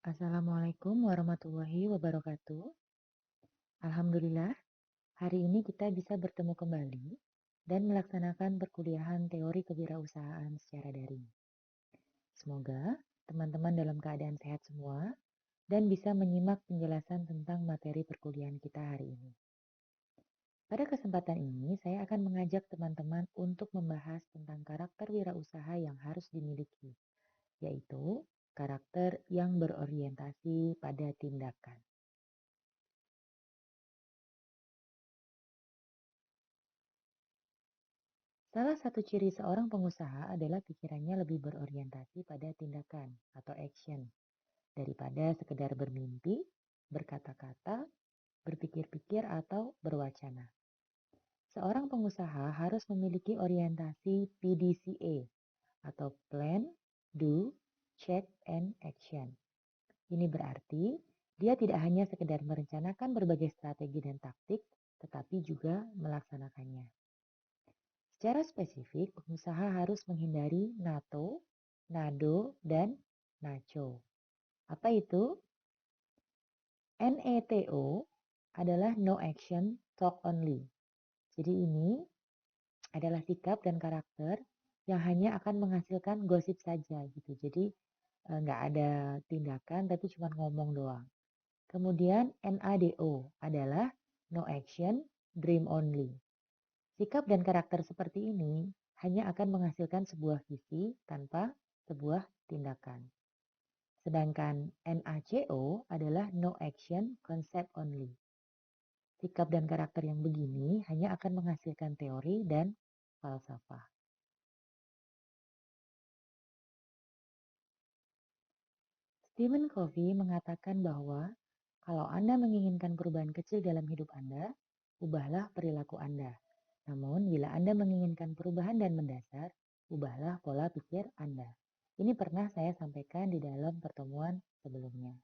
Assalamualaikum warahmatullahi wabarakatuh. Alhamdulillah, hari ini kita bisa bertemu kembali dan melaksanakan perkuliahan teori kewirausahaan secara daring. Semoga teman-teman dalam keadaan sehat semua dan bisa menyimak penjelasan tentang materi perkuliahan kita hari ini. Pada kesempatan ini, saya akan mengajak teman-teman untuk membahas tentang karakter wirausaha yang harus dimiliki, yaitu karakter yang berorientasi pada tindakan. Salah satu ciri seorang pengusaha adalah pikirannya lebih berorientasi pada tindakan atau action daripada sekedar bermimpi, berkata-kata, berpikir-pikir, atau berwacana. Seorang pengusaha harus memiliki orientasi PDCA atau Plan, Do, Check, and Action. Ini berarti dia tidak hanya sekedar merencanakan berbagai strategi dan taktik, tetapi juga melaksanakannya. Secara spesifik, pengusaha harus menghindari NATO, NADO, dan NACO. Apa itu? NETO adalah no action, talk only. Jadi ini adalah sikap dan karakter yang hanya akan menghasilkan gosip saja gitu. Jadi nggak ada tindakan tapi cuma ngomong doang. Kemudian NADO adalah no action, dream only. Sikap dan karakter seperti ini hanya akan menghasilkan sebuah visi tanpa sebuah tindakan. Sedangkan NACO adalah no action, concept only. Sikap dan karakter yang begini hanya akan menghasilkan teori dan falsafah. Stephen Covey mengatakan bahwa kalau Anda menginginkan perubahan kecil dalam hidup Anda, ubahlah perilaku Anda. Namun, bila Anda menginginkan perubahan dan mendasar, ubahlah pola pikir Anda. Ini pernah saya sampaikan di dalam pertemuan sebelumnya.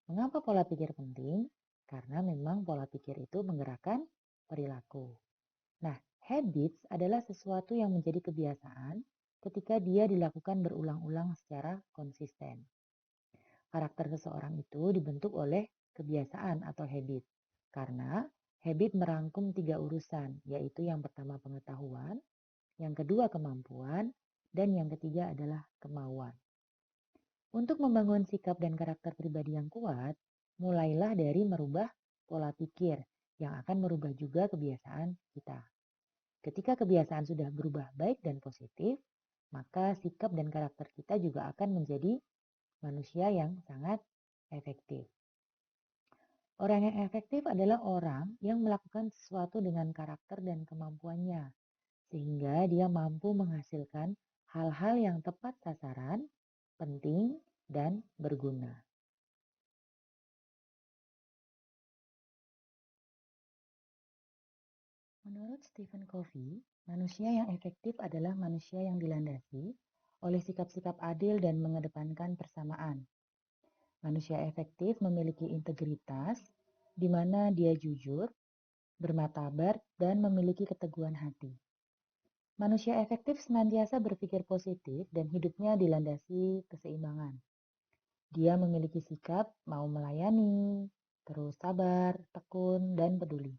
Mengapa pola pikir penting? Karena memang pola pikir itu menggerakkan perilaku. Nah, habits adalah sesuatu yang menjadi kebiasaan ketika dia dilakukan berulang-ulang secara konsisten. Karakter seseorang itu dibentuk oleh kebiasaan atau habit. Karena habit merangkum 3 urusan, yaitu yang pertama pengetahuan, yang kedua kemampuan, dan yang ketiga adalah kemauan. Untuk membangun sikap dan karakter pribadi yang kuat, mulailah dari merubah pola pikir yang akan merubah juga kebiasaan kita. Ketika kebiasaan sudah berubah baik dan positif, maka sikap dan karakter kita juga akan menjadi manusia yang sangat efektif. Orang yang efektif adalah orang yang melakukan sesuatu dengan karakter dan kemampuannya, sehingga dia mampu menghasilkan hal-hal yang tepat sasaran, penting, dan berguna. Menurut Stephen Covey, manusia yang efektif adalah manusia yang dilandasi oleh sikap-sikap adil dan mengedepankan persamaan. Manusia efektif memiliki integritas, di mana dia jujur, bermartabat, dan memiliki keteguhan hati. Manusia efektif senantiasa berpikir positif dan hidupnya dilandasi keseimbangan. Dia memiliki sikap mau melayani, terus sabar, tekun, dan peduli.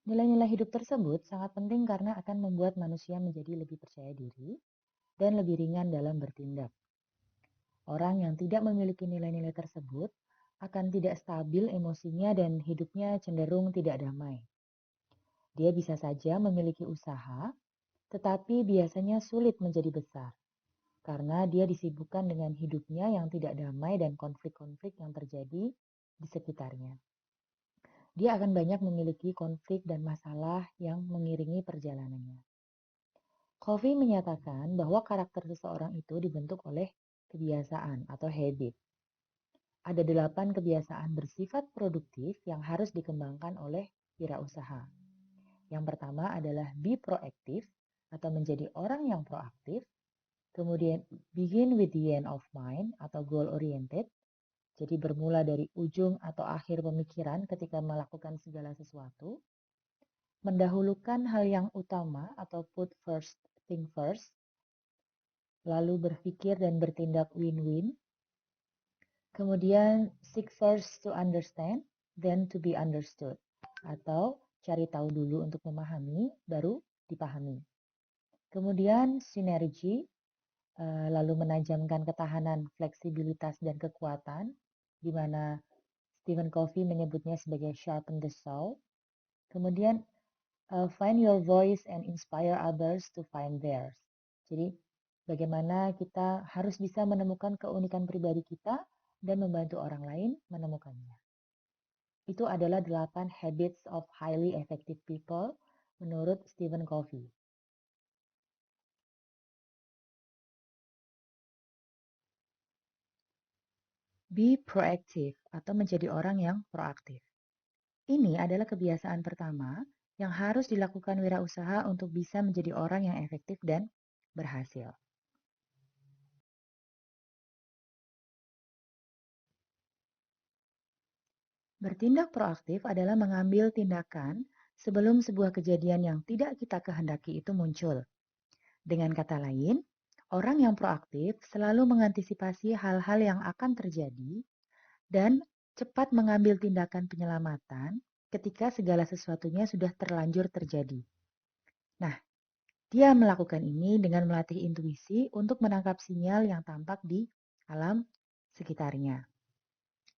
Nilai-nilai hidup tersebut sangat penting karena akan membuat manusia menjadi lebih percaya diri dan lebih ringan dalam bertindak. Orang yang tidak memiliki nilai-nilai tersebut akan tidak stabil emosinya dan hidupnya cenderung tidak damai. Dia bisa saja memiliki usaha, tetapi biasanya sulit menjadi besar karena dia disibukkan dengan hidupnya yang tidak damai dan konflik-konflik yang terjadi di sekitarnya. Dia akan banyak memiliki konflik dan masalah yang mengiringi perjalanannya. Covey menyatakan bahwa karakter seseorang itu dibentuk oleh kebiasaan atau habit. Ada 8 kebiasaan bersifat produktif yang harus dikembangkan oleh wirausaha. Yang pertama adalah be proactive atau menjadi orang yang proaktif. Kemudian begin with the end of mind atau goal oriented. Jadi bermula dari ujung atau akhir pemikiran ketika melakukan segala sesuatu. Mendahulukan hal yang utama atau put first thing first. Lalu berpikir dan bertindak win-win. Kemudian seek first to understand, then to be understood. Atau cari tahu dulu untuk memahami, baru dipahami. Kemudian sinergi, lalu menajamkan ketahanan, fleksibilitas, dan kekuatan, di mana Stephen Covey menyebutnya sebagai sharpen the soul. Kemudian find your voice and inspire others to find theirs. Jadi bagaimana kita harus bisa menemukan keunikan pribadi kita dan membantu orang lain menemukannya. Itu adalah 8 habits of highly effective people menurut Stephen Covey. Be proactive atau menjadi orang yang proaktif. Ini adalah kebiasaan pertama yang harus dilakukan wirausaha untuk bisa menjadi orang yang efektif dan berhasil. Bertindak proaktif adalah mengambil tindakan sebelum sebuah kejadian yang tidak kita kehendaki itu muncul. Dengan kata lain, orang yang proaktif selalu mengantisipasi hal-hal yang akan terjadi dan cepat mengambil tindakan penyelamatan ketika segala sesuatunya sudah terlanjur terjadi. Nah, dia melakukan ini dengan melatih intuisi untuk menangkap sinyal yang tampak di alam sekitarnya.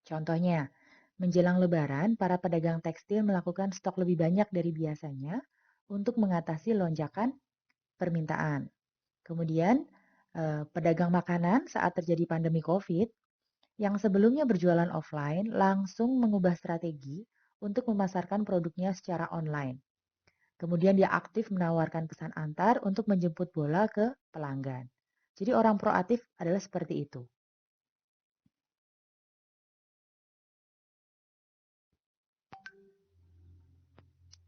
Contohnya, menjelang Lebaran, para pedagang tekstil melakukan stok lebih banyak dari biasanya untuk mengatasi lonjakan permintaan. Kemudian, pedagang makanan saat terjadi pandemi COVID yang sebelumnya berjualan offline langsung mengubah strategi untuk memasarkan produknya secara online. Kemudian dia aktif menawarkan pesan antar untuk menjemput bola ke pelanggan. Jadi orang proaktif adalah seperti itu.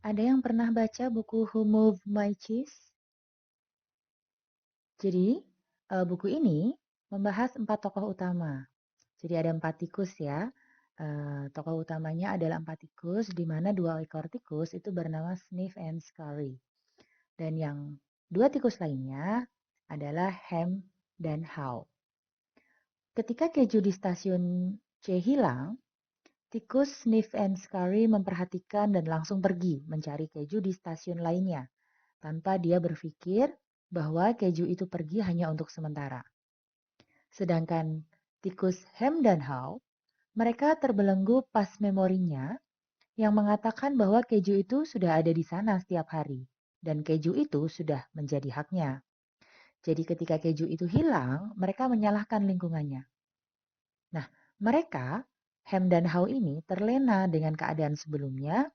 Ada yang pernah baca buku Who Moved My Cheese? Jadi, buku ini membahas 4 tokoh utama. Jadi ada 4 tikus ya. Tokoh utamanya adalah 4 tikus, di mana 2 ekor tikus itu bernama Sniff and Scurry. Dan yang 2 tikus lainnya adalah Ham dan How. Ketika keju di stasiun C hilang, tikus Sniff and Scurry memperhatikan dan langsung pergi mencari keju di stasiun lainnya, tanpa dia berpikir bahwa keju itu pergi hanya untuk sementara. Sedangkan tikus Ham dan How, mereka terbelenggu pas memorinya yang mengatakan bahwa keju itu sudah ada di sana setiap hari, dan keju itu sudah menjadi haknya. Jadi ketika keju itu hilang, mereka menyalahkan lingkungannya. Nah, mereka, Ham dan How ini terlena dengan keadaan sebelumnya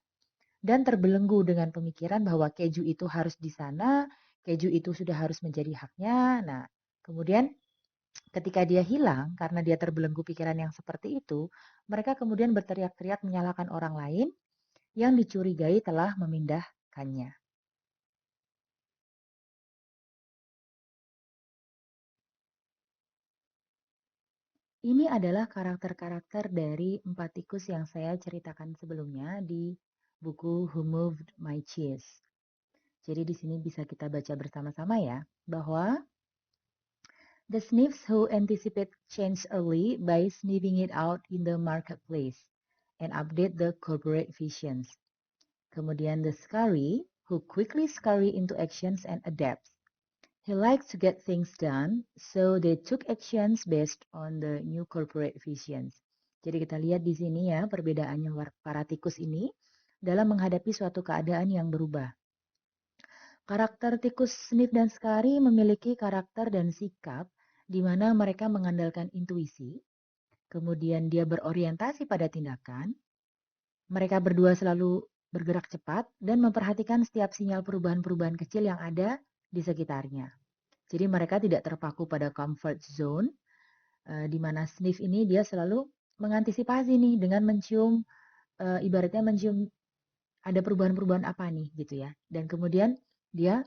dan terbelenggu dengan pemikiran bahwa keju itu harus di sana, keju itu sudah harus menjadi haknya. Nah, kemudian ketika dia hilang karena dia terbelenggu pikiran yang seperti itu, mereka kemudian berteriak-teriak menyalahkan orang lain yang dicurigai telah memindahkannya. Ini adalah karakter-karakter dari 4 tikus yang saya ceritakan sebelumnya di buku Who Moved My Cheese. Jadi di sini bisa kita baca bersama-sama ya, bahwa the sniffs who anticipate change early by sniffing it out in the marketplace and update the corporate visions. Kemudian the scurry who quickly scurry into actions and adapts. He likes to get things done, so they took actions based on the new corporate visions. Jadi kita lihat di sini ya perbedaannya para tikus ini dalam menghadapi suatu keadaan yang berubah. Karakter tikus Sniff dan Scurry memiliki karakter dan sikap di mana mereka mengandalkan intuisi, kemudian dia berorientasi pada tindakan, mereka berdua selalu bergerak cepat dan memperhatikan setiap sinyal perubahan-perubahan kecil yang ada di sekitarnya. Jadi mereka tidak terpaku pada comfort zone, di mana Sniff ini dia selalu mengantisipasi nih dengan mencium, ibaratnya mencium ada perubahan-perubahan apa nih gitu ya. Dan kemudian dia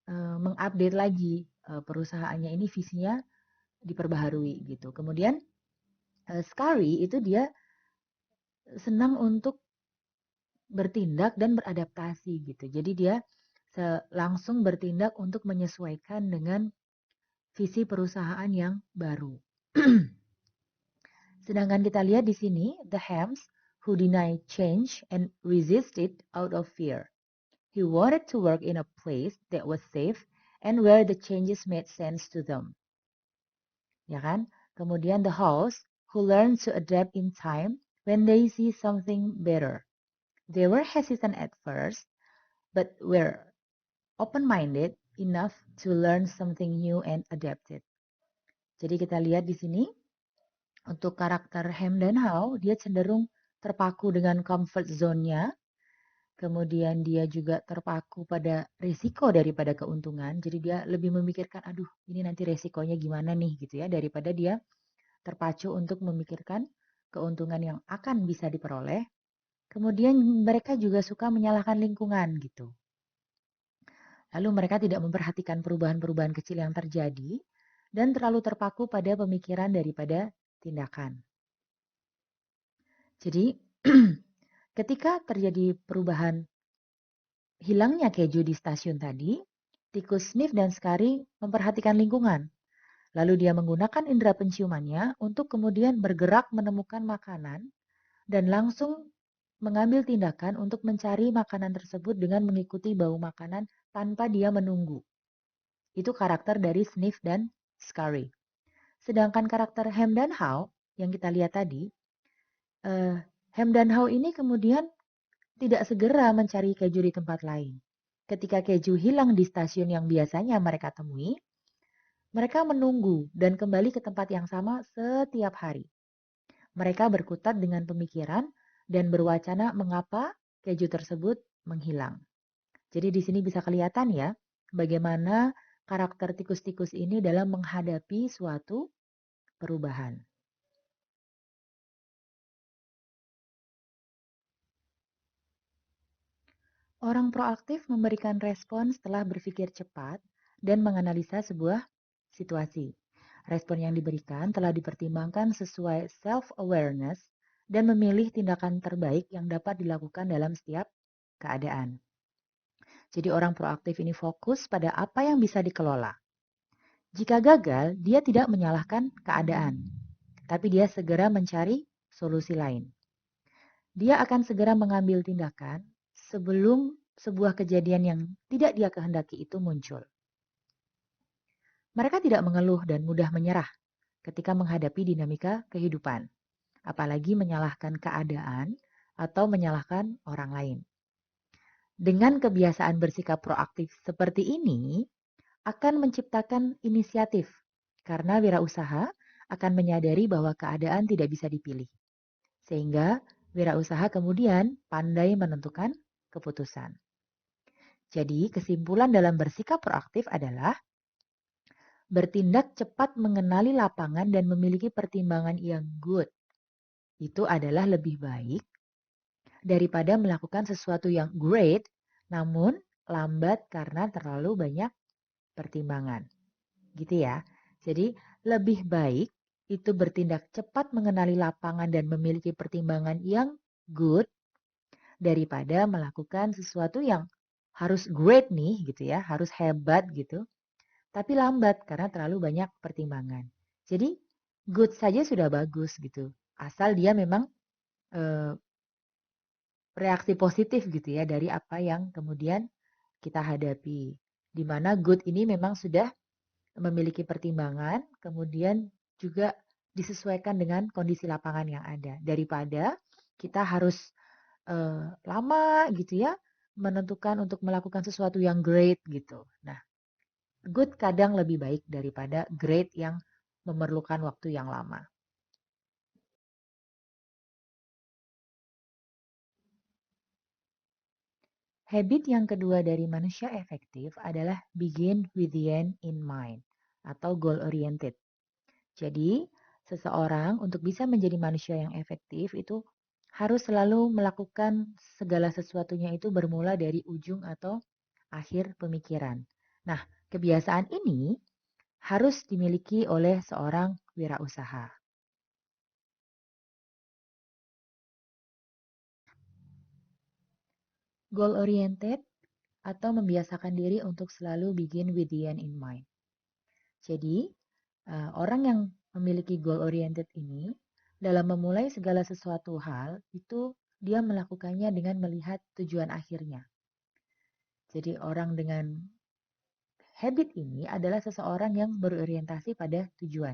mengupdate lagi perusahaannya ini visinya diperbaharui gitu. Kemudian Scary itu dia senang untuk bertindak dan beradaptasi gitu. Jadi dia langsung bertindak untuk menyesuaikan dengan visi perusahaan yang baru. Sedangkan kita lihat di sini, the Hams who deny change and resist it out of fear. He wanted to work in a place that was safe and where the changes made sense to them. Ya kan? Kemudian the House who learned to adapt in time when they see something better. They were hesitant at first, but were open-minded enough to learn something new and adapt it. Jadi kita lihat di sini, untuk karakter Hem dan How, dia cenderung terpaku dengan comfort zone-nya, kemudian dia juga terpaku pada risiko daripada keuntungan, jadi dia lebih memikirkan, aduh ini nanti resikonya gimana nih gitu ya, daripada dia terpacu untuk memikirkan keuntungan yang akan bisa diperoleh. Kemudian mereka juga suka menyalahkan lingkungan gitu. Lalu mereka tidak memperhatikan perubahan-perubahan kecil yang terjadi dan terlalu terpaku pada pemikiran daripada tindakan. Jadi, ketika terjadi perubahan hilangnya keju di stasiun tadi, tikus Sniff dan Scary memperhatikan lingkungan. Lalu dia menggunakan indera penciumannya untuk kemudian bergerak menemukan makanan dan langsung mengambil tindakan untuk mencari makanan tersebut dengan mengikuti bau makanan tanpa dia menunggu. Itu karakter dari Sniff dan Scary. Sedangkan karakter Hem dan How yang kita lihat tadi, Hem dan How ini kemudian tidak segera mencari keju di tempat lain. Ketika keju hilang di stasiun yang biasanya mereka temui, mereka menunggu dan kembali ke tempat yang sama setiap hari. Mereka berkutat dengan pemikiran dan berwacana mengapa keju tersebut menghilang. Jadi di sini bisa kelihatan ya, bagaimana karakter tikus-tikus ini dalam menghadapi suatu perubahan. Orang proaktif memberikan respon setelah berpikir cepat dan menganalisa sebuah situasi. Respon yang diberikan telah dipertimbangkan sesuai self-awareness dan memilih tindakan terbaik yang dapat dilakukan dalam setiap keadaan. Jadi orang proaktif ini fokus pada apa yang bisa dikelola. Jika gagal, dia tidak menyalahkan keadaan, tapi dia segera mencari solusi lain. Dia akan segera mengambil tindakan sebelum sebuah kejadian yang tidak dia kehendaki itu muncul. Mereka tidak mengeluh dan mudah menyerah ketika menghadapi dinamika kehidupan, apalagi menyalahkan keadaan atau menyalahkan orang lain. Dengan kebiasaan bersikap proaktif seperti ini, akan menciptakan inisiatif, karena wirausaha akan menyadari bahwa keadaan tidak bisa dipilih. Sehingga wirausaha kemudian pandai menentukan keputusan. Jadi kesimpulan dalam bersikap proaktif adalah bertindak cepat mengenali lapangan dan memiliki pertimbangan yang good. Itu adalah lebih baik daripada melakukan sesuatu yang great namun lambat karena terlalu banyak pertimbangan. Gitu ya. Jadi lebih baik itu bertindak cepat mengenali lapangan dan memiliki pertimbangan yang good daripada melakukan sesuatu yang harus great nih gitu ya, harus hebat gitu, tapi lambat karena terlalu banyak pertimbangan. Jadi good saja sudah bagus gitu, asal dia memang reaksi positif gitu ya dari apa yang kemudian kita hadapi. Di mana good ini memang sudah memiliki pertimbangan, kemudian juga disesuaikan dengan kondisi lapangan yang ada. Daripada kita harus lama gitu ya menentukan untuk melakukan sesuatu yang great gitu. Nah, good kadang lebih baik daripada great yang memerlukan waktu yang lama. Habit yang kedua dari manusia efektif adalah begin with the end in mind atau goal oriented. Jadi, seseorang untuk bisa menjadi manusia yang efektif itu harus selalu melakukan segala sesuatunya itu bermula dari ujung atau akhir pemikiran. Nah, kebiasaan ini harus dimiliki oleh seorang wirausaha. Goal oriented atau membiasakan diri untuk selalu begin with the end in mind. Jadi, orang yang memiliki goal oriented ini dalam memulai segala sesuatu hal, itu dia melakukannya dengan melihat tujuan akhirnya. Jadi orang dengan habit ini adalah seseorang yang berorientasi pada tujuan.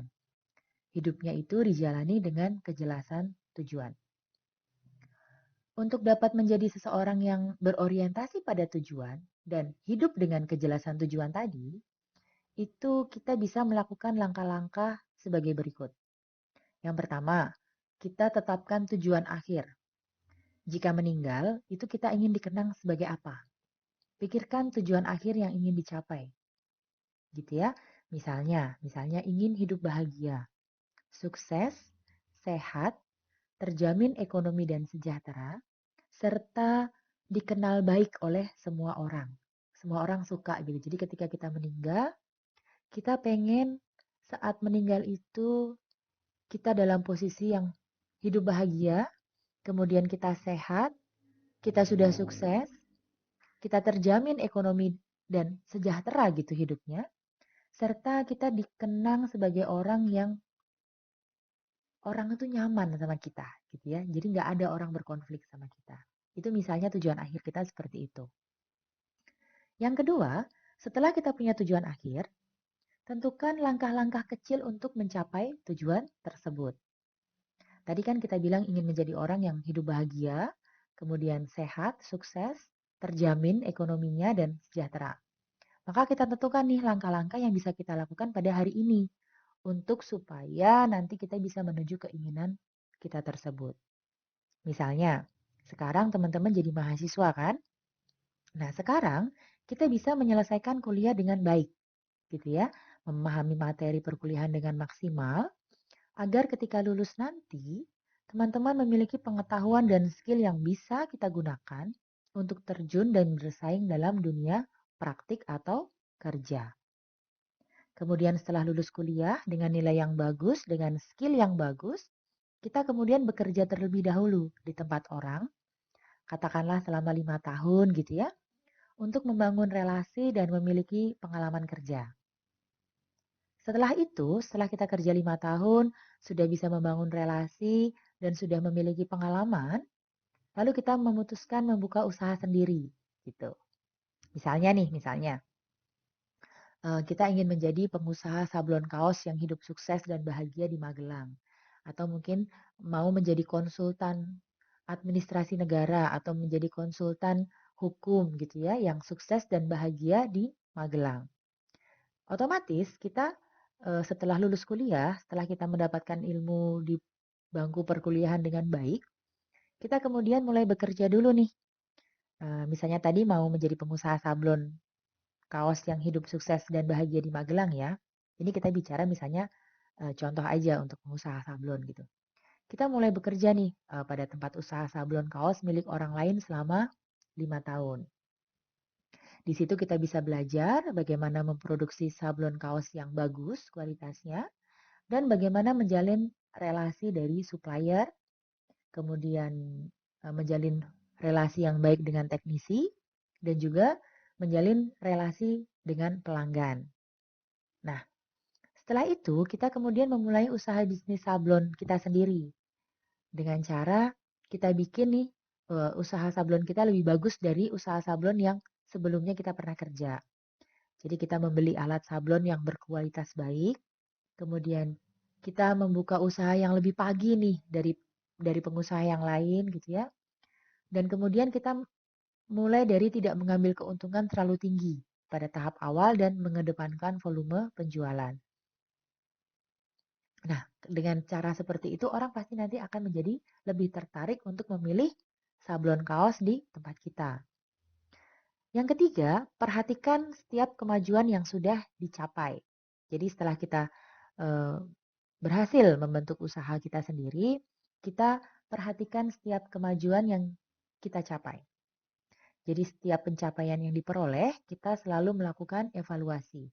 Hidupnya itu dijalani dengan kejelasan tujuan. Untuk dapat menjadi seseorang yang berorientasi pada tujuan dan hidup dengan kejelasan tujuan tadi, itu kita bisa melakukan langkah-langkah sebagai berikut. Yang pertama, kita tetapkan tujuan akhir. Jika meninggal, itu kita ingin dikenang sebagai apa? Pikirkan tujuan akhir yang ingin dicapai. Gitu ya. Misalnya ingin hidup bahagia, sukses, sehat, terjamin ekonomi dan sejahtera, serta dikenal baik oleh semua orang. Semua orang suka gitu. Jadi ketika kita meninggal, kita pengen saat meninggal itu kita dalam posisi yang hidup bahagia, kemudian kita sehat, kita sudah sukses, kita terjamin ekonomi dan sejahtera gitu hidupnya, serta kita dikenang sebagai orang yang orang itu nyaman sama kita gitu ya. Jadi nggak ada orang berkonflik sama kita. Itu misalnya tujuan akhir kita seperti itu. Yang kedua, setelah kita punya tujuan akhir, tentukan langkah-langkah kecil untuk mencapai tujuan tersebut. Tadi kan kita bilang ingin menjadi orang yang hidup bahagia, kemudian sehat, sukses, terjamin ekonominya, dan sejahtera. Maka kita tentukan nih langkah-langkah yang bisa kita lakukan pada hari ini untuk supaya nanti kita bisa menuju keinginan kita tersebut. Misalnya, sekarang teman-teman jadi mahasiswa kan? Nah, sekarang kita bisa menyelesaikan kuliah dengan baik, gitu ya. Memahami materi perkuliahan dengan maksimal, agar ketika lulus nanti, teman-teman memiliki pengetahuan dan skill yang bisa kita gunakan untuk terjun dan bersaing dalam dunia praktik atau kerja. Kemudian setelah lulus kuliah dengan nilai yang bagus, dengan skill yang bagus, kita kemudian bekerja terlebih dahulu di tempat orang, katakanlah selama 5 tahun gitu ya, untuk membangun relasi dan memiliki pengalaman kerja. Setelah itu, setelah kita kerja 5 tahun, sudah bisa membangun relasi dan sudah memiliki pengalaman, lalu kita memutuskan membuka usaha sendiri gitu. Misalnya kita ingin menjadi pengusaha sablon kaos yang hidup sukses dan bahagia di Magelang. Atau mungkin mau menjadi konsultan administrasi negara atau menjadi konsultan hukum gitu ya, yang sukses dan bahagia di Magelang. Otomatis kita setelah lulus kuliah, setelah kita mendapatkan ilmu di bangku perkuliahan dengan baik, kita kemudian mulai bekerja dulu nih. Misalnya tadi mau menjadi pengusaha sablon kaos yang hidup sukses dan bahagia di Magelang ya. Ini kita bicara misalnya contoh aja untuk pengusaha sablon gitu. Kita mulai bekerja nih pada tempat usaha sablon kaos milik orang lain selama 5 tahun. Di situ kita bisa belajar bagaimana memproduksi sablon kaos yang bagus kualitasnya dan bagaimana menjalin relasi dari supplier, kemudian menjalin relasi yang baik dengan teknisi dan juga menjalin relasi dengan pelanggan. Nah, setelah itu kita kemudian memulai usaha bisnis sablon kita sendiri dengan cara kita bikin nih usaha sablon kita lebih bagus dari usaha sablon yang sebelumnya kita pernah kerja. Jadi kita membeli alat sablon yang berkualitas baik, kemudian kita membuka usaha yang lebih pagi nih dari pengusaha yang lain gitu ya. Dan kemudian kita mulai dari tidak mengambil keuntungan terlalu tinggi pada tahap awal dan mengedepankan volume penjualan. Nah, dengan cara seperti itu orang pasti nanti akan menjadi lebih tertarik untuk memilih sablon kaos di tempat kita. Yang ketiga, perhatikan setiap kemajuan yang sudah dicapai. Jadi setelah kita berhasil membentuk usaha kita sendiri, kita perhatikan setiap kemajuan yang kita capai. Jadi setiap pencapaian yang diperoleh, kita selalu melakukan evaluasi.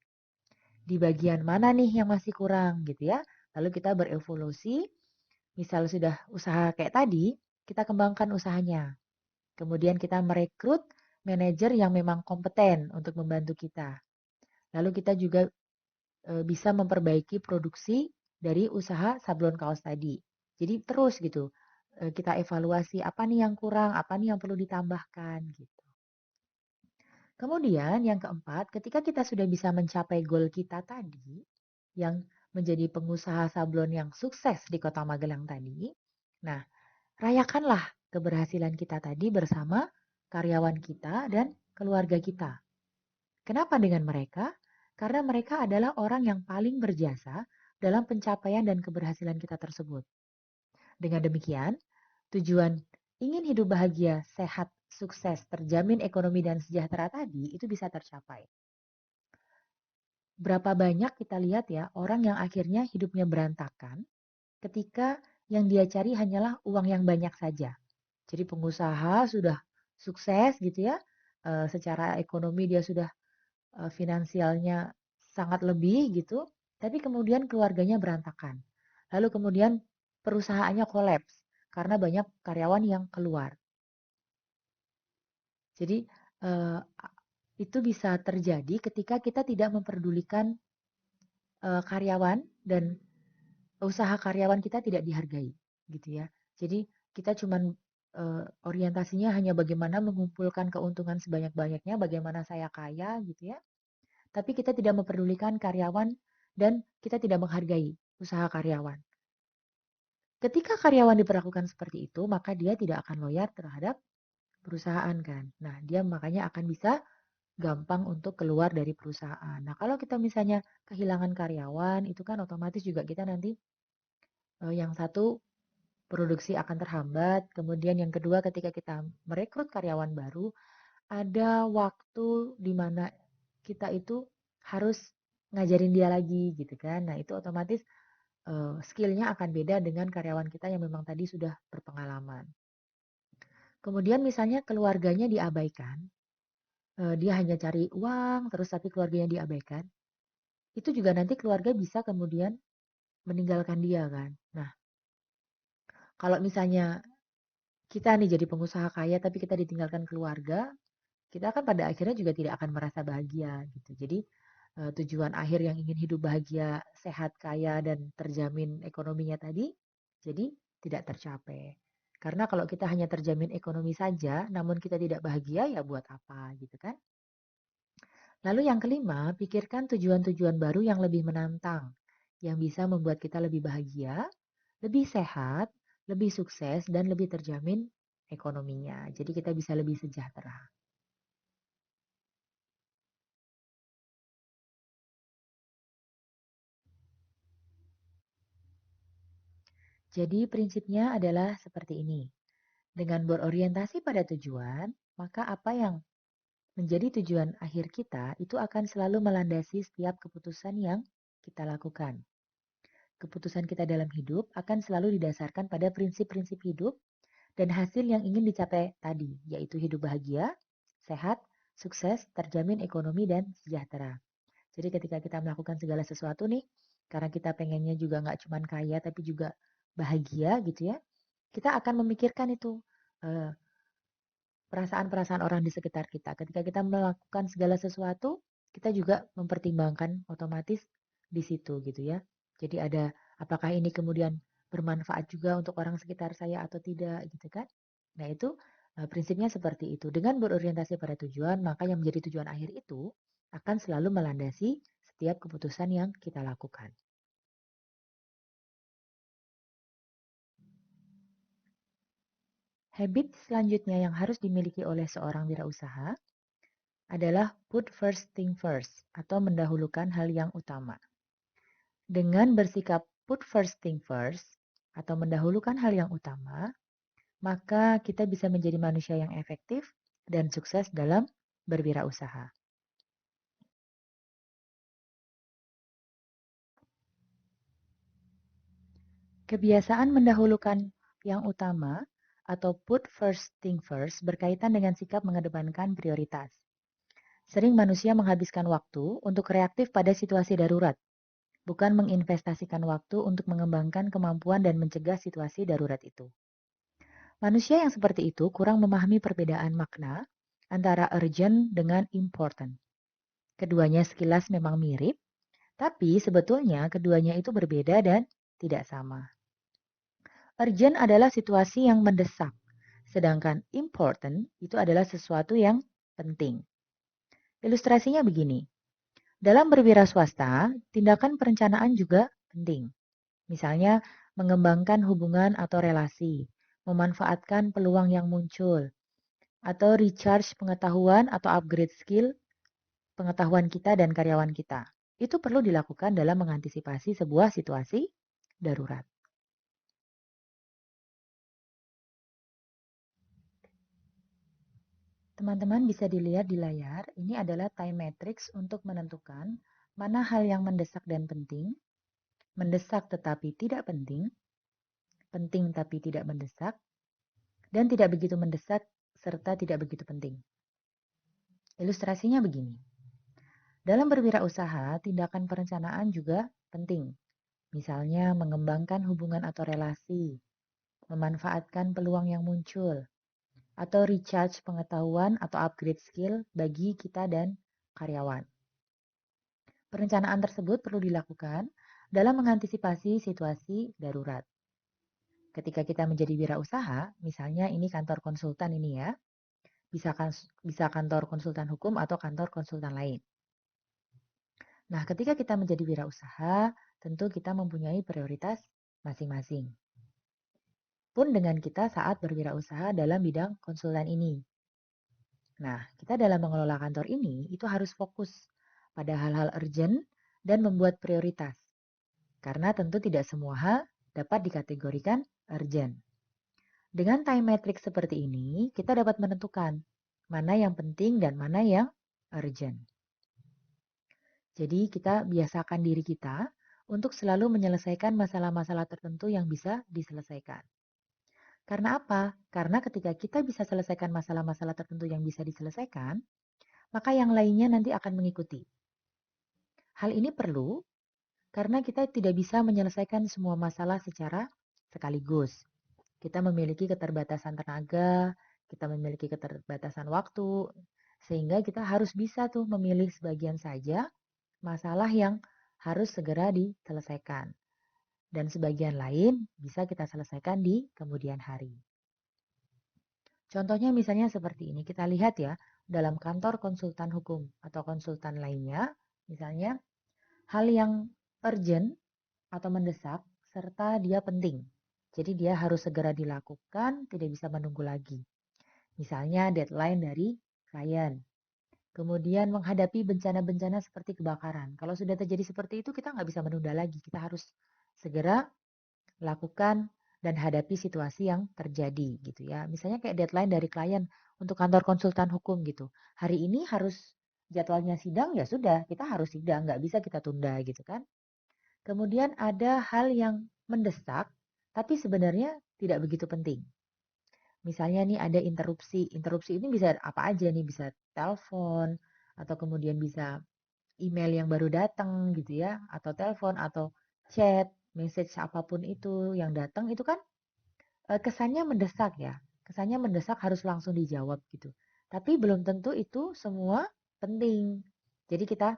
Di bagian mana nih yang masih kurang gitu ya. Lalu kita berevolusi, misal sudah usaha kayak tadi, kita kembangkan usahanya. Kemudian kita merekrut manajer yang memang kompeten untuk membantu kita. Lalu kita juga bisa memperbaiki produksi dari usaha sablon kaos tadi. Jadi terus gitu, kita evaluasi apa nih yang kurang, apa nih yang perlu ditambahkan gitu. Kemudian yang keempat, ketika kita sudah bisa mencapai goal kita tadi, yang menjadi pengusaha sablon yang sukses di Kota Magelang tadi, nah rayakanlah keberhasilan kita tadi bersama karyawan kita dan keluarga kita. Kenapa dengan mereka? Karena mereka adalah orang yang paling berjasa dalam pencapaian dan keberhasilan kita tersebut. Dengan demikian, tujuan ingin hidup bahagia, sehat, sukses, terjamin ekonomi dan sejahtera tadi itu bisa tercapai. Berapa banyak kita lihat ya orang yang akhirnya hidupnya berantakan ketika yang dia cari hanyalah uang yang banyak saja. Jadi pengusaha sudah sukses gitu ya, secara ekonomi dia sudah finansialnya sangat lebih gitu, tapi kemudian keluarganya berantakan. Lalu kemudian perusahaannya kolaps karena banyak karyawan yang keluar. Jadi eh, itu bisa terjadi ketika kita tidak memperdulikan karyawan dan usaha karyawan kita tidak dihargai, gitu ya. Jadi kita cuman orientasinya hanya bagaimana mengumpulkan keuntungan sebanyak-banyaknya, bagaimana saya kaya, gitu ya. Tapi kita tidak memperdulikan karyawan dan kita tidak menghargai usaha karyawan. Ketika karyawan diperlakukan seperti itu, maka dia tidak akan loyal terhadap perusahaan kan. Nah, dia makanya akan bisa gampang untuk keluar dari perusahaan. Nah, kalau kita misalnya kehilangan karyawan, itu kan otomatis juga kita nanti yang satu produksi akan terhambat, kemudian yang kedua ketika kita merekrut karyawan baru, ada waktu di mana kita itu harus ngajarin dia lagi gitu kan. Nah, itu otomatis skill-nya akan beda dengan karyawan kita yang memang tadi sudah berpengalaman. Kemudian misalnya keluarganya diabaikan, dia hanya cari uang terus tapi keluarganya diabaikan, itu juga nanti keluarga bisa kemudian meninggalkan dia kan. Nah, kalau misalnya kita nih jadi pengusaha kaya tapi kita ditinggalkan keluarga, kita kan pada akhirnya juga tidak akan merasa bahagia gitu. Jadi tujuan akhir yang ingin hidup bahagia, sehat, kaya dan terjamin ekonominya tadi jadi tidak tercapai. Karena kalau kita hanya terjamin ekonomi saja, namun kita tidak bahagia, ya buat apa gitu kan? Lalu yang kelima, pikirkan tujuan-tujuan baru yang lebih menantang, yang bisa membuat kita lebih bahagia, lebih sehat, lebih sukses, dan lebih terjamin ekonominya. Jadi kita bisa lebih sejahtera. Jadi prinsipnya adalah seperti ini. Dengan berorientasi pada tujuan, maka apa yang menjadi tujuan akhir kita itu akan selalu melandasi setiap keputusan yang kita lakukan. Keputusan kita dalam hidup akan selalu didasarkan pada prinsip-prinsip hidup dan hasil yang ingin dicapai tadi, yaitu hidup bahagia, sehat, sukses, terjamin ekonomi, dan sejahtera. Jadi ketika kita melakukan segala sesuatu nih, karena kita pengennya juga nggak cuma kaya tapi juga bahagia gitu ya, kita akan memikirkan itu eh, perasaan-perasaan orang di sekitar kita. Ketika kita melakukan segala sesuatu, kita juga mempertimbangkan otomatis di situ gitu ya. Jadi ada apakah ini kemudian bermanfaat juga untuk orang sekitar saya atau tidak gitu kan. Nah itu prinsipnya seperti itu. Dengan berorientasi pada tujuan, maka yang menjadi tujuan akhir itu akan selalu melandasi setiap keputusan yang kita lakukan. Habit selanjutnya yang harus dimiliki oleh seorang wirausaha adalah put first thing first atau mendahulukan hal yang utama. Dengan bersikap put first thing first atau mendahulukan hal yang utama, maka kita bisa menjadi manusia yang efektif dan sukses dalam berwirausaha. Kebiasaan mendahulukan yang utama atau put first thing first berkaitan dengan sikap mengedepankan prioritas. Sering manusia menghabiskan waktu untuk reaktif pada situasi darurat, bukan menginvestasikan waktu untuk mengembangkan kemampuan dan mencegah situasi darurat itu. Manusia yang seperti itu kurang memahami perbedaan makna antara urgent dengan important. Keduanya sekilas memang mirip, tapi sebetulnya keduanya itu berbeda dan tidak sama. Urgent adalah situasi yang mendesak, sedangkan important itu adalah sesuatu yang penting. Ilustrasinya begini. Dalam berwira swasta, tindakan perencanaan juga penting. Misalnya, mengembangkan hubungan atau relasi, memanfaatkan peluang yang muncul, atau recharge pengetahuan atau upgrade skill pengetahuan kita dan karyawan kita. Itu perlu dilakukan dalam mengantisipasi sebuah situasi darurat. Teman-teman bisa dilihat di layar, ini adalah time matrix untuk menentukan mana hal yang mendesak dan penting, mendesak tetapi tidak penting, penting tapi tidak mendesak, dan tidak begitu mendesak serta tidak begitu penting. Ilustrasinya begini. Dalam berwirausaha, tindakan perencanaan juga penting. Misalnya mengembangkan hubungan atau relasi, memanfaatkan peluang yang muncul, atau recharge pengetahuan atau upgrade skill bagi kita dan karyawan. Perencanaan tersebut perlu dilakukan dalam mengantisipasi situasi darurat. Ketika kita menjadi wirausaha, misalnya ini kantor konsultan ini ya, bisa kantor konsultan hukum atau kantor konsultan lain. Nah, ketika kita menjadi wirausaha, tentu kita mempunyai prioritas masing-masing. Pun dengan kita saat berwirausaha dalam bidang konsultan ini. Nah, kita dalam mengelola kantor ini itu harus fokus pada hal-hal urgent dan membuat prioritas. Karena tentu tidak semua hal dapat dikategorikan urgent. Dengan time matrix seperti ini, kita dapat menentukan mana yang penting dan mana yang urgent. Jadi kita biasakan diri kita untuk selalu menyelesaikan masalah-masalah tertentu yang bisa diselesaikan. Karena apa? Karena ketika kita bisa selesaikan masalah-masalah tertentu yang bisa diselesaikan, maka yang lainnya nanti akan mengikuti. Hal ini perlu karena kita tidak bisa menyelesaikan semua masalah secara sekaligus. Kita memiliki keterbatasan tenaga, kita memiliki keterbatasan waktu, sehingga kita harus bisa tuh memilih sebagian saja masalah yang harus segera diselesaikan. Dan sebagian lain bisa kita selesaikan di kemudian hari. Contohnya misalnya seperti ini, kita lihat ya, dalam kantor konsultan hukum atau konsultan lainnya, misalnya hal yang urgent atau mendesak serta dia penting. Jadi dia harus segera dilakukan, tidak bisa menunggu lagi. Misalnya deadline dari klien. Kemudian menghadapi bencana-bencana seperti kebakaran. Kalau sudah terjadi seperti itu, kita nggak bisa menunda lagi. Kita harus segera lakukan dan hadapi situasi yang terjadi gitu ya. Misalnya kayak deadline dari klien untuk kantor konsultan hukum gitu. Hari ini harus jadwalnya sidang, ya sudah, kita harus sidang, nggak bisa kita tunda gitu kan. Kemudian ada hal yang mendesak, tapi sebenarnya tidak begitu penting. Misalnya nih ada interupsi. Interupsi ini bisa apa aja nih, bisa telepon, atau kemudian bisa email yang baru datang gitu ya, atau telepon, atau chat, message apapun itu yang datang itu kan kesannya mendesak ya. Kesannya mendesak harus langsung dijawab gitu. Tapi belum tentu itu semua penting. Jadi kita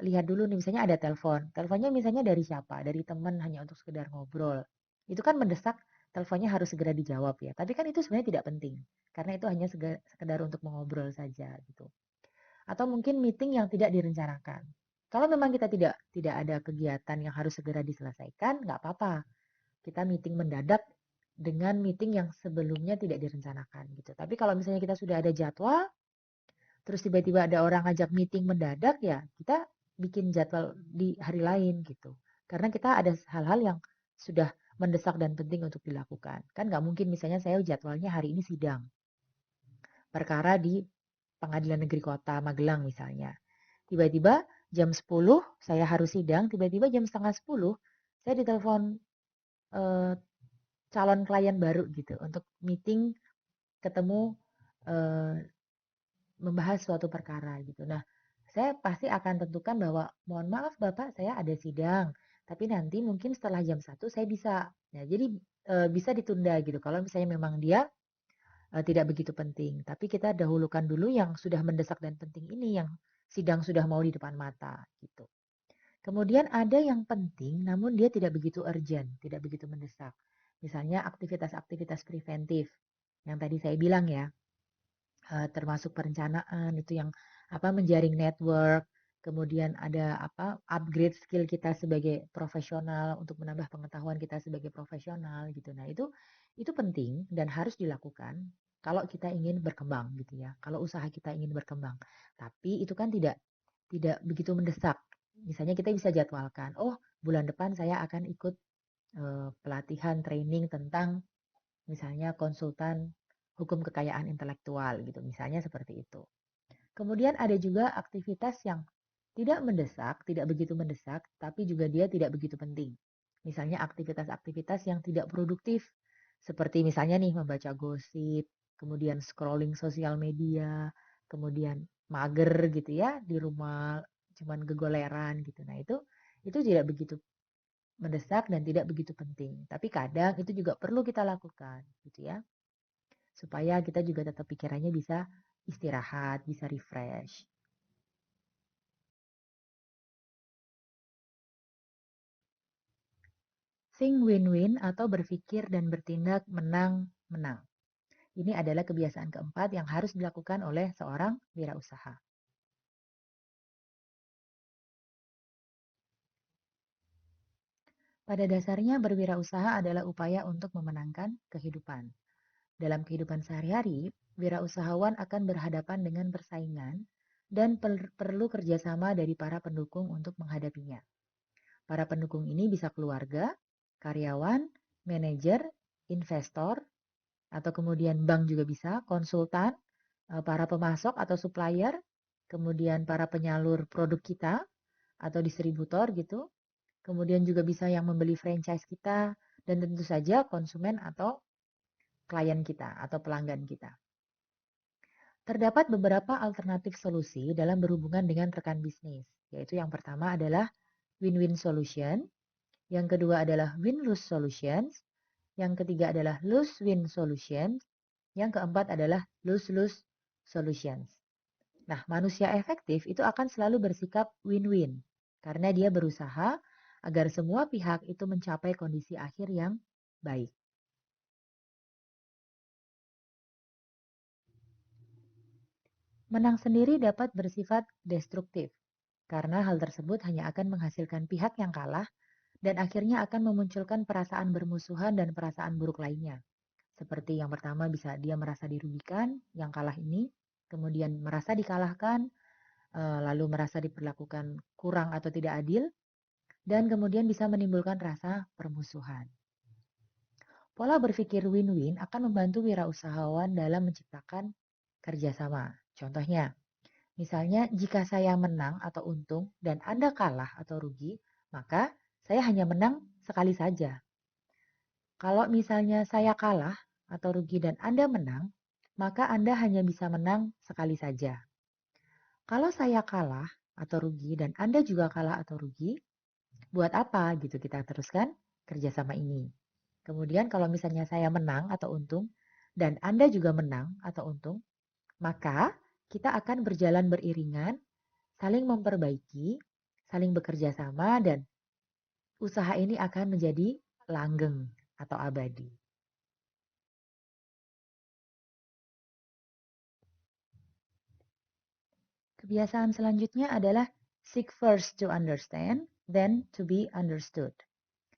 lihat dulu nih misalnya ada telepon. Teleponnya misalnya dari siapa? Dari teman hanya untuk sekedar ngobrol. Itu kan mendesak, teleponnya harus segera dijawab ya. Tapi kan itu sebenarnya tidak penting. Karena itu hanya sekedar untuk mengobrol saja gitu. Atau mungkin meeting yang tidak direncanakan. Kalau memang kita tidak ada kegiatan yang harus segera diselesaikan, nggak apa-apa. Kita meeting mendadak dengan meeting yang sebelumnya tidak direncanakan gitu. Tapi kalau misalnya kita sudah ada jadwal, terus tiba-tiba ada orang ngajak meeting mendadak ya, kita bikin jadwal di hari lain gitu. Karena kita ada hal-hal yang sudah mendesak dan penting untuk dilakukan. Kan nggak mungkin misalnya saya jadwalnya hari ini sidang. Perkara di Pengadilan Negeri Kota Magelang misalnya. Tiba-tiba jam 10 saya harus sidang, tiba-tiba jam setengah 10 saya ditelepon eh, calon klien baru gitu untuk meeting ketemu eh, membahas suatu perkara gitu. Nah, saya pasti akan tentukan bahwa mohon maaf Bapak, saya ada sidang, tapi nanti mungkin setelah jam 1 saya bisa. Nah, jadi bisa ditunda gitu. Kalau misalnya memang dia tidak begitu penting, tapi kita dahulukan dulu yang sudah mendesak dan penting ini yang sidang sudah mau di depan mata gitu. Kemudian ada yang penting namun dia tidak begitu urgent, tidak begitu mendesak. Misalnya aktivitas-aktivitas preventif yang tadi saya bilang ya, termasuk perencanaan itu yang menjaring network, kemudian ada upgrade skill kita sebagai profesional untuk menambah pengetahuan kita sebagai profesional gitu. Nah, itu penting dan harus dilakukan kalau kita ingin berkembang gitu ya. Kalau usaha kita ingin berkembang. Tapi itu kan tidak begitu mendesak. Misalnya kita bisa jadwalkan, oh bulan depan saya akan ikut pelatihan training tentang misalnya konsultan hukum kekayaan intelektual gitu, misalnya seperti itu. Kemudian ada juga aktivitas yang tidak mendesak, tidak begitu mendesak, tapi juga dia tidak begitu penting. Misalnya aktivitas-aktivitas yang tidak produktif, seperti misalnya nih membaca gosip, kemudian scrolling sosial media, kemudian mager gitu ya di rumah cuman gegoleran gitu. Nah, itu tidak begitu mendesak dan tidak begitu penting. Tapi kadang itu juga perlu kita lakukan gitu ya. Supaya kita juga tetap pikirannya bisa istirahat, bisa refresh. Think win-win atau berpikir dan bertindak menang-menang. Ini adalah kebiasaan keempat yang harus dilakukan oleh seorang wirausaha. Pada dasarnya berwirausaha adalah upaya untuk memenangkan kehidupan. Dalam kehidupan sehari-hari, wirausahawan akan berhadapan dengan persaingan dan perlu kerjasama dari para pendukung untuk menghadapinya. Para pendukung ini bisa keluarga, karyawan, manajer, investor, atau kemudian bank juga bisa, konsultan, para pemasok atau supplier, kemudian para penyalur produk kita atau distributor gitu, kemudian juga bisa yang membeli franchise kita, dan tentu saja konsumen atau klien kita atau pelanggan kita. Terdapat beberapa alternatif solusi dalam berhubungan dengan rekan bisnis, yaitu yang pertama adalah win-win solution, yang kedua adalah win-lose solutions, yang ketiga adalah lose-win solutions, yang keempat adalah lose-lose solutions. Nah, manusia efektif itu akan selalu bersikap win-win, karena dia berusaha agar semua pihak itu mencapai kondisi akhir yang baik. Menang sendiri dapat bersifat destruktif, karena hal tersebut hanya akan menghasilkan pihak yang kalah dan akhirnya akan memunculkan perasaan bermusuhan dan perasaan buruk lainnya. Seperti yang pertama bisa dia merasa dirugikan, yang kalah ini, kemudian merasa dikalahkan, lalu merasa diperlakukan kurang atau tidak adil, dan kemudian bisa menimbulkan rasa permusuhan. Pola berpikir win-win akan membantu wirausahawan dalam menciptakan kerjasama. Contohnya, misalnya jika saya menang atau untung dan Anda kalah atau rugi, maka saya hanya menang sekali saja. Kalau misalnya saya kalah atau rugi dan Anda menang, maka Anda hanya bisa menang sekali saja. Kalau saya kalah atau rugi dan Anda juga kalah atau rugi, buat apa gitu kita teruskan kerjasama ini. Kemudian kalau misalnya saya menang atau untung dan Anda juga menang atau untung, maka kita akan berjalan beriringan, saling memperbaiki, saling bekerja sama, dan usaha ini akan menjadi langgeng atau abadi. Kebiasaan selanjutnya adalah seek first to understand, then to be understood.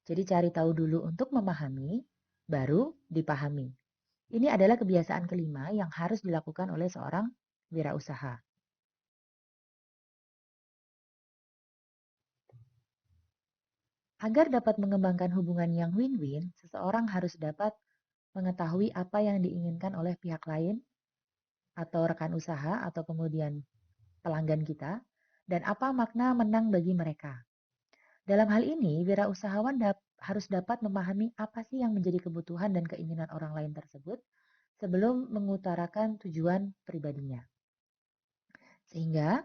Jadi cari tahu dulu untuk memahami, baru dipahami. Ini adalah kebiasaan kelima yang harus dilakukan oleh seorang wirausaha. Agar dapat mengembangkan hubungan yang win-win, seseorang harus dapat mengetahui apa yang diinginkan oleh pihak lain atau rekan usaha atau kemudian pelanggan kita dan apa makna menang bagi mereka. Dalam hal ini, wirausahawan harus dapat memahami apa sih yang menjadi kebutuhan dan keinginan orang lain tersebut sebelum mengutarakan tujuan pribadinya. Sehingga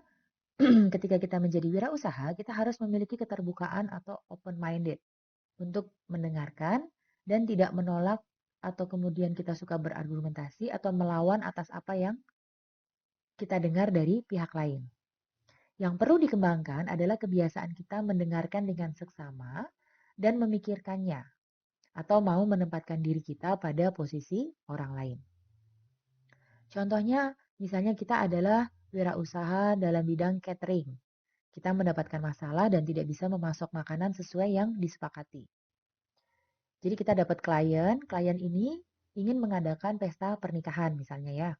ketika kita menjadi wirausaha, kita harus memiliki keterbukaan atau open-minded untuk mendengarkan dan tidak menolak atau kemudian kita suka berargumentasi atau melawan atas apa yang kita dengar dari pihak lain. Yang perlu dikembangkan adalah kebiasaan kita mendengarkan dengan seksama dan memikirkannya. atau mau menempatkan diri kita pada posisi orang lain. Contohnya, misalnya kita adalah wirausaha dalam bidang catering. Kita mendapatkan masalah dan tidak bisa memasok makanan sesuai yang disepakati. Jadi kita dapat klien ini ingin mengadakan pesta pernikahan misalnya ya.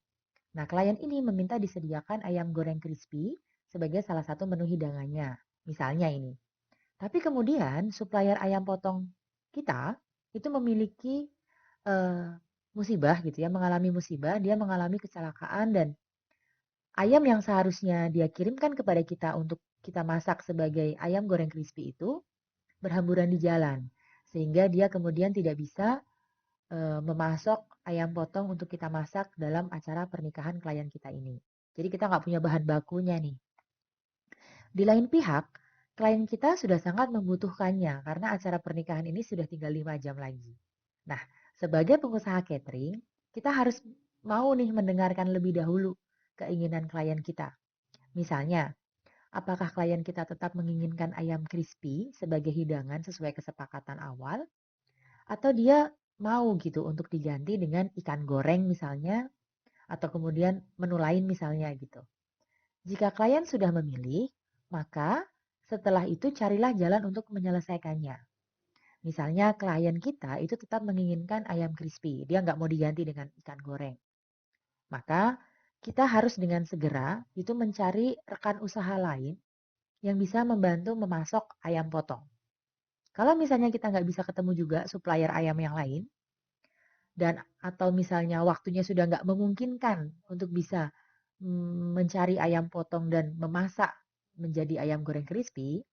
Nah, klien ini meminta disediakan ayam goreng crispy sebagai salah satu menu hidangannya. Misalnya ini. Tapi kemudian supplier ayam potong kita itu memiliki eh, musibah gitu ya, mengalami musibah, dia mengalami kecelakaan dan ayam yang seharusnya dia kirimkan kepada kita untuk kita masak sebagai ayam goreng crispy itu berhamburan di jalan. Sehingga dia kemudian tidak bisa memasok ayam potong untuk kita masak dalam acara pernikahan klien kita ini. Jadi kita nggak punya bahan bakunya nih. Di lain pihak, klien kita sudah sangat membutuhkannya karena acara pernikahan ini sudah tinggal 5 jam lagi. Nah, sebagai pengusaha catering, kita harus mau nih mendengarkan lebih dahulu keinginan klien kita. Misalnya, apakah klien kita tetap menginginkan ayam crispy sebagai hidangan sesuai kesepakatan awal? Atau dia mau gitu untuk diganti dengan ikan goreng misalnya, atau kemudian menu lain misalnya gitu. Jika klien sudah memilih, maka setelah itu carilah jalan untuk menyelesaikannya. Misalnya klien kita itu tetap menginginkan ayam crispy, dia nggak mau diganti dengan ikan goreng. Maka kita harus dengan segera itu mencari rekan usaha lain yang bisa membantu memasok ayam potong. Kalau misalnya kita nggak bisa ketemu juga supplier ayam yang lain, dan atau misalnya waktunya sudah nggak memungkinkan untuk bisa mencari ayam potong dan memasak menjadi ayam goreng crispy,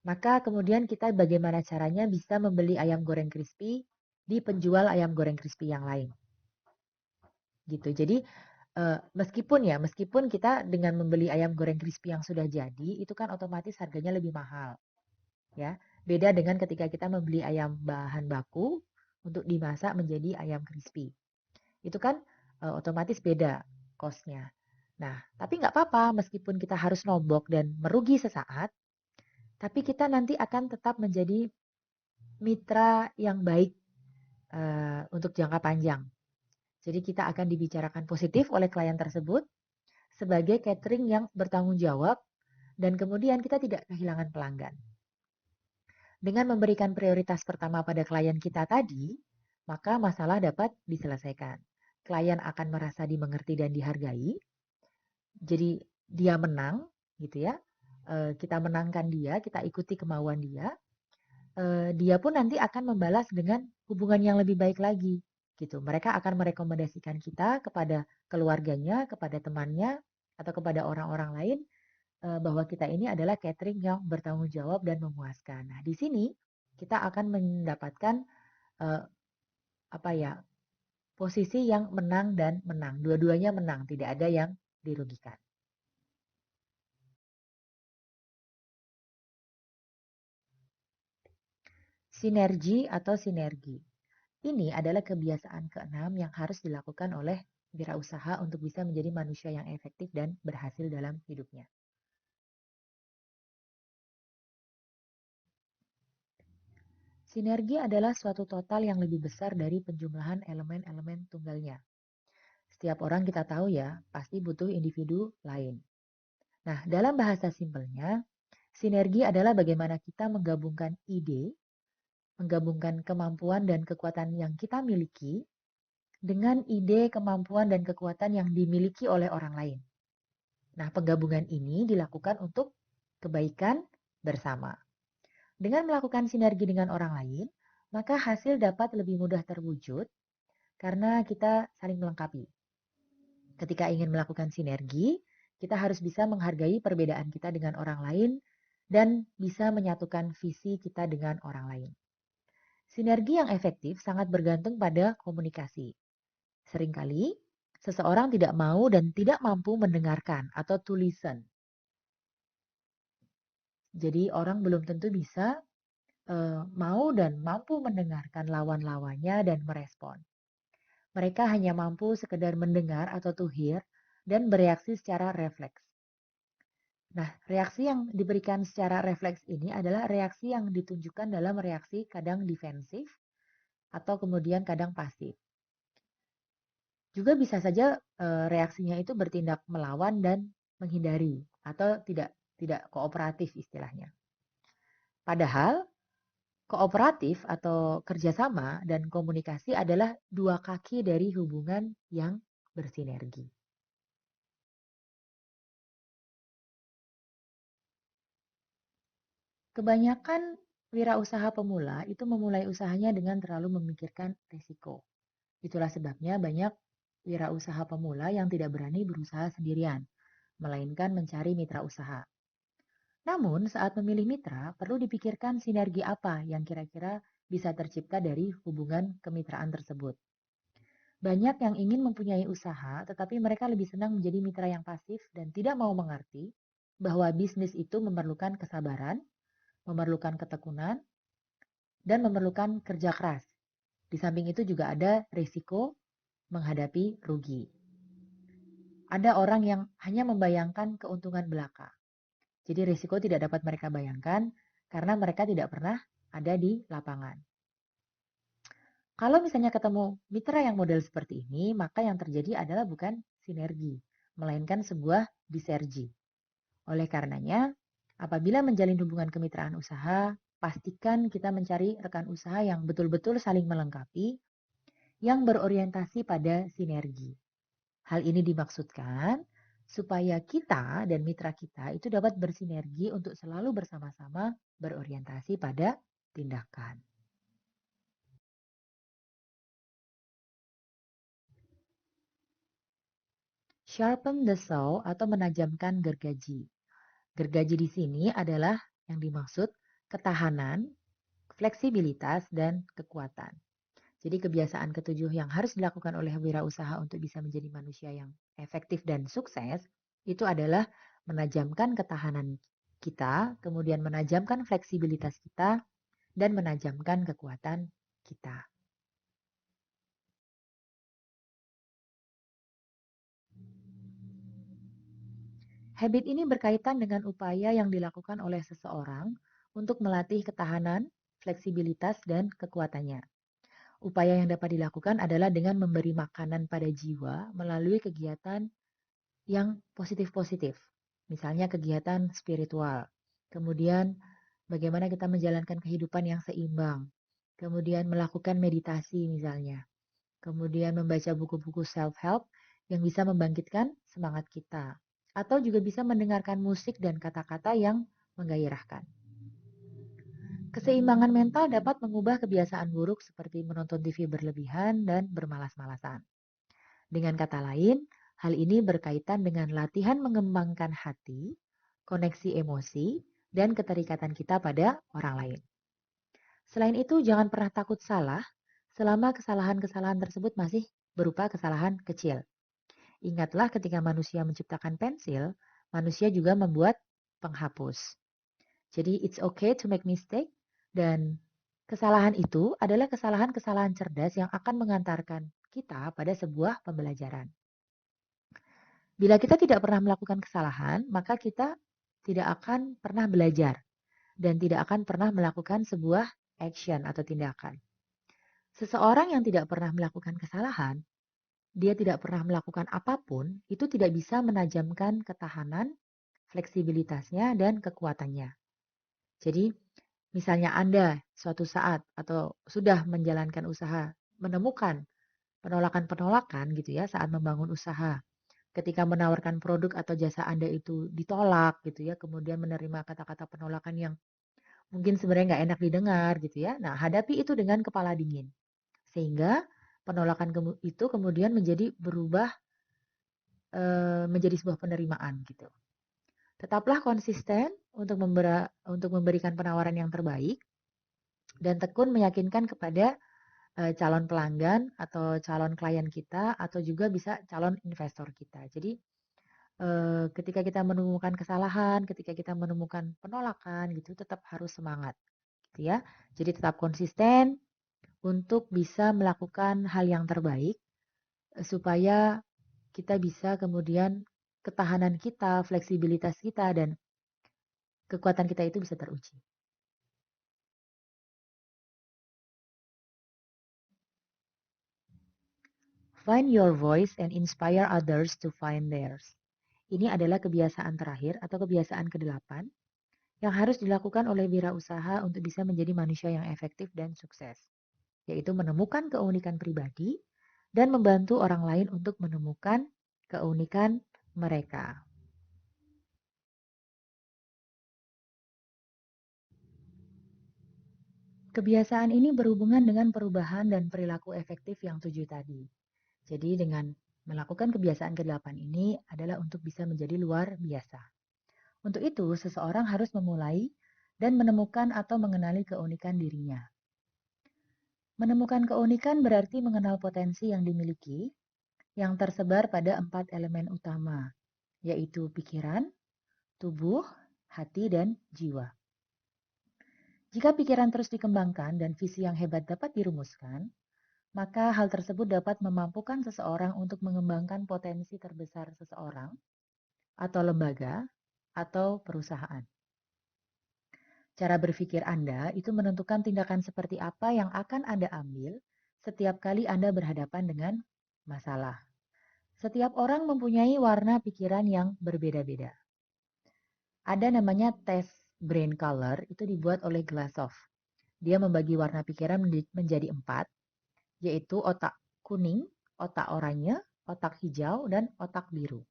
maka kemudian kita bagaimana caranya bisa membeli ayam goreng crispy di penjual ayam goreng crispy yang lain. Gitu. Jadi meskipun kita dengan membeli ayam goreng crispy yang sudah jadi, itu kan otomatis harganya lebih mahal, ya. Beda dengan ketika kita membeli ayam bahan baku untuk dimasak menjadi ayam crispy. Itu kan otomatis beda cost-nya. Nah, tapi nggak apa-apa meskipun kita harus nombok dan merugi sesaat, tapi kita nanti akan tetap menjadi mitra yang baik untuk jangka panjang. Jadi kita akan dibicarakan positif oleh klien tersebut sebagai catering yang bertanggung jawab dan kemudian kita tidak kehilangan pelanggan. Dengan memberikan prioritas pertama pada klien kita tadi, maka masalah dapat diselesaikan. Klien akan merasa dimengerti dan dihargai. Jadi dia menang gitu ya. Kita menangkan dia, kita ikuti kemauan dia. Dia pun nanti akan membalas dengan hubungan yang lebih baik lagi gitu. Mereka akan merekomendasikan kita kepada keluarganya, kepada temannya, atau kepada orang-orang lain bahwa kita ini adalah catering yang bertanggung jawab dan memuaskan. Nah, di sini kita akan mendapatkan eh, apa ya posisi yang menang dan menang. Dua-duanya menang, tidak ada yang dirugikan. Sinergi atau sinergi. Ini adalah kebiasaan keenam yang harus dilakukan oleh wirausaha untuk bisa menjadi manusia yang efektif dan berhasil dalam hidupnya. Sinergi adalah suatu total yang lebih besar dari penjumlahan elemen-elemen tunggalnya. Setiap orang kita tahu ya, pasti butuh individu lain. Nah, dalam bahasa simpelnya, sinergi adalah bagaimana kita menggabungkan ide, menggabungkan kemampuan dan kekuatan yang kita miliki dengan ide, kemampuan, dan kekuatan yang dimiliki oleh orang lain. Nah, penggabungan ini dilakukan untuk kebaikan bersama. Dengan melakukan sinergi dengan orang lain, maka hasil dapat lebih mudah terwujud karena kita saling melengkapi. Ketika ingin melakukan sinergi, kita harus bisa menghargai perbedaan kita dengan orang lain dan bisa menyatukan visi kita dengan orang lain. Sinergi yang efektif sangat bergantung pada komunikasi. Seringkali, seseorang tidak mau dan tidak mampu mendengarkan atau to listen. Jadi orang belum tentu bisa mau dan mampu mendengarkan lawan-lawannya dan merespon. Mereka hanya mampu sekedar mendengar atau to hear dan bereaksi secara refleks. Nah, reaksi yang diberikan secara refleks ini adalah reaksi yang ditunjukkan dalam reaksi kadang defensif atau kemudian kadang pasif. Juga bisa saja reaksinya itu bertindak melawan dan menghindari atau tidak kooperatif istilahnya. Padahal kooperatif atau kerjasama dan komunikasi adalah dua kaki dari hubungan yang bersinergi. Kebanyakan wirausaha pemula itu memulai usahanya dengan terlalu memikirkan risiko. Itulah sebabnya banyak wirausaha pemula yang tidak berani berusaha sendirian, melainkan mencari mitra usaha. Namun, saat memilih mitra, perlu dipikirkan sinergi apa yang kira-kira bisa tercipta dari hubungan kemitraan tersebut. Banyak yang ingin mempunyai usaha, tetapi mereka lebih senang menjadi mitra yang pasif dan tidak mau mengerti bahwa bisnis itu memerlukan kesabaran, memerlukan ketekunan, dan memerlukan kerja keras. Di samping itu juga ada risiko menghadapi rugi. Ada orang yang hanya membayangkan keuntungan belaka. Jadi risiko tidak dapat mereka bayangkan karena mereka tidak pernah ada di lapangan. Kalau misalnya ketemu mitra yang model seperti ini, maka yang terjadi adalah bukan sinergi, melainkan sebuah disergi. Oleh karenanya, apabila menjalin hubungan kemitraan usaha, pastikan kita mencari rekan usaha yang betul-betul saling melengkapi, yang berorientasi pada sinergi. Hal ini dimaksudkan supaya kita dan mitra kita itu dapat bersinergi untuk selalu bersama-sama berorientasi pada tindakan. Sharpen the saw atau menajamkan gergaji. Gergaji di sini adalah yang dimaksud ketahanan, fleksibilitas, dan kekuatan. Jadi kebiasaan ketujuh yang harus dilakukan oleh wirausaha untuk bisa menjadi manusia yang efektif dan sukses itu adalah menajamkan ketahanan kita, kemudian menajamkan fleksibilitas kita, dan menajamkan kekuatan kita. Habit ini berkaitan dengan upaya yang dilakukan oleh seseorang untuk melatih ketahanan, fleksibilitas, dan kekuatannya. Upaya yang dapat dilakukan adalah dengan memberi makanan pada jiwa melalui kegiatan yang positif-positif. Misalnya kegiatan spiritual. Kemudian bagaimana kita menjalankan kehidupan yang seimbang. Kemudian melakukan meditasi misalnya. Kemudian membaca buku-buku self-help yang bisa membangkitkan semangat kita. Atau juga bisa mendengarkan musik dan kata-kata yang menggairahkan. Keseimbangan mental dapat mengubah kebiasaan buruk seperti menonton TV berlebihan dan bermalas-malasan. Dengan kata lain, hal ini berkaitan dengan latihan mengembangkan hati, koneksi emosi, dan keterikatan kita pada orang lain. Selain itu, jangan pernah takut salah selama kesalahan-kesalahan tersebut masih berupa kesalahan kecil. Ingatlah ketika manusia menciptakan pensil, manusia juga membuat penghapus. Jadi it's okay to make mistake dan kesalahan itu adalah kesalahan-kesalahan cerdas yang akan mengantarkan kita pada sebuah pembelajaran. Bila kita tidak pernah melakukan kesalahan, maka kita tidak akan pernah belajar dan tidak akan pernah melakukan sebuah action atau tindakan. Seseorang yang tidak pernah melakukan kesalahan, dia tidak pernah melakukan apapun, itu tidak bisa menajamkan ketahanan, fleksibilitasnya, dan kekuatannya. Jadi, misalnya Anda suatu saat atau sudah menjalankan usaha menemukan penolakan-penolakan gitu ya saat membangun usaha. Ketika menawarkan produk atau jasa Anda itu ditolak gitu ya, kemudian menerima kata-kata penolakan yang mungkin sebenarnya nggak enak didengar gitu ya. Nah, hadapi itu dengan kepala dingin. Sehingga penolakan itu kemudian menjadi berubah menjadi sebuah penerimaan gitu. Tetaplah konsisten untuk memberikan penawaran yang terbaik dan tekun meyakinkan kepada calon pelanggan atau calon klien kita atau juga bisa calon investor kita. Jadi ketika kita menemukan kesalahan, ketika kita menemukan penolakan gitu, tetap harus semangat, gitu ya. Jadi tetap konsisten untuk bisa melakukan hal yang terbaik supaya kita bisa kemudian ketahanan kita, fleksibilitas kita dan kekuatan kita itu bisa teruji. Find your voice and inspire others to find theirs. Ini adalah kebiasaan terakhir atau kebiasaan ke-8 yang harus dilakukan oleh wirausaha untuk bisa menjadi manusia yang efektif dan sukses, yaitu menemukan keunikan pribadi dan membantu orang lain untuk menemukan keunikan mereka. Kebiasaan ini berhubungan dengan perubahan dan perilaku efektif yang 7 tadi. Jadi dengan melakukan kebiasaan ke-8 ini adalah untuk bisa menjadi luar biasa. Untuk itu, seseorang harus memulai dan menemukan atau mengenali keunikan dirinya. Menemukan keunikan berarti mengenal potensi yang dimiliki yang tersebar pada 4 elemen utama, yaitu pikiran, tubuh, hati, dan jiwa. Jika pikiran terus dikembangkan dan visi yang hebat dapat dirumuskan, maka hal tersebut dapat memampukan seseorang untuk mengembangkan potensi terbesar seseorang atau lembaga atau perusahaan. Cara berpikir Anda itu menentukan tindakan seperti apa yang akan Anda ambil setiap kali Anda berhadapan dengan masalah. Setiap orang mempunyai warna pikiran yang berbeda-beda. Ada namanya tes brain color, itu dibuat oleh Glashow. Dia membagi warna pikiran menjadi 4, yaitu otak kuning, otak oranye, otak hijau, dan otak biru.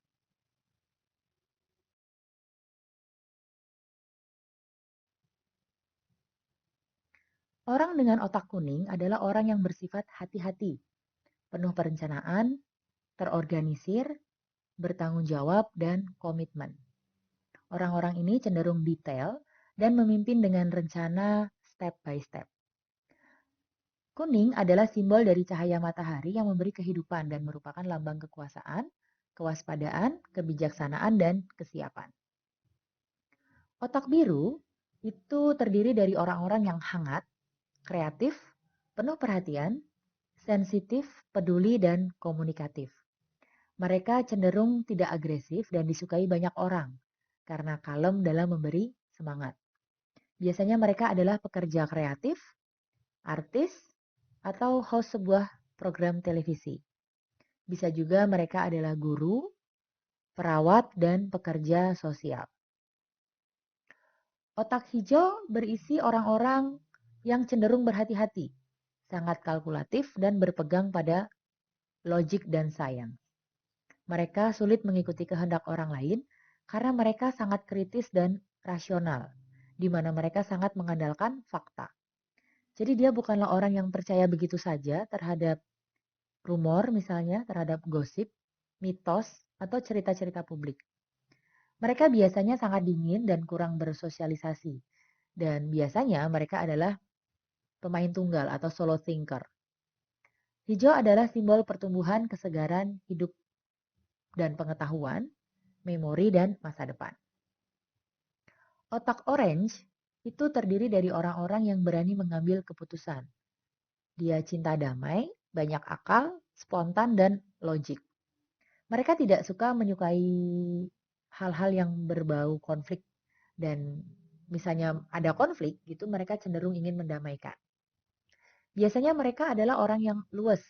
Orang dengan otak kuning adalah orang yang bersifat hati-hati, penuh perencanaan, terorganisir, bertanggung jawab, dan komitmen. Orang-orang ini cenderung detail dan memimpin dengan rencana step by step. Kuning adalah simbol dari cahaya matahari yang memberi kehidupan dan merupakan lambang kekuasaan, kewaspadaan, kebijaksanaan, dan kesiapan. Otak biru itu terdiri dari orang-orang yang hangat, kreatif, penuh perhatian, sensitif, peduli, dan komunikatif. Mereka cenderung tidak agresif dan disukai banyak orang karena kalem dalam memberi semangat. Biasanya mereka adalah pekerja kreatif, artis, atau host sebuah program televisi. Bisa juga mereka adalah guru, perawat, dan pekerja sosial. Otak hijau berisi orang-orang yang cenderung berhati-hati, sangat kalkulatif, dan berpegang pada logik dan sains. Mereka sulit mengikuti kehendak orang lain karena mereka sangat kritis dan rasional, di mana mereka sangat mengandalkan fakta. Jadi dia bukanlah orang yang percaya begitu saja terhadap rumor misalnya, terhadap gosip, mitos, atau cerita-cerita publik. Mereka biasanya sangat dingin dan kurang bersosialisasi. Dan biasanya mereka adalah pemain tunggal atau solo thinker. Hijau adalah simbol pertumbuhan, kesegaran, hidup dan pengetahuan, memori, dan masa depan. Otak orange itu terdiri dari orang-orang yang berani mengambil keputusan. Dia cinta damai, banyak akal, spontan, dan logik. Mereka tidak suka menyukai hal-hal yang berbau konflik dan misalnya ada konflik gitu mereka cenderung ingin mendamaikan. Biasanya mereka adalah orang yang luwes,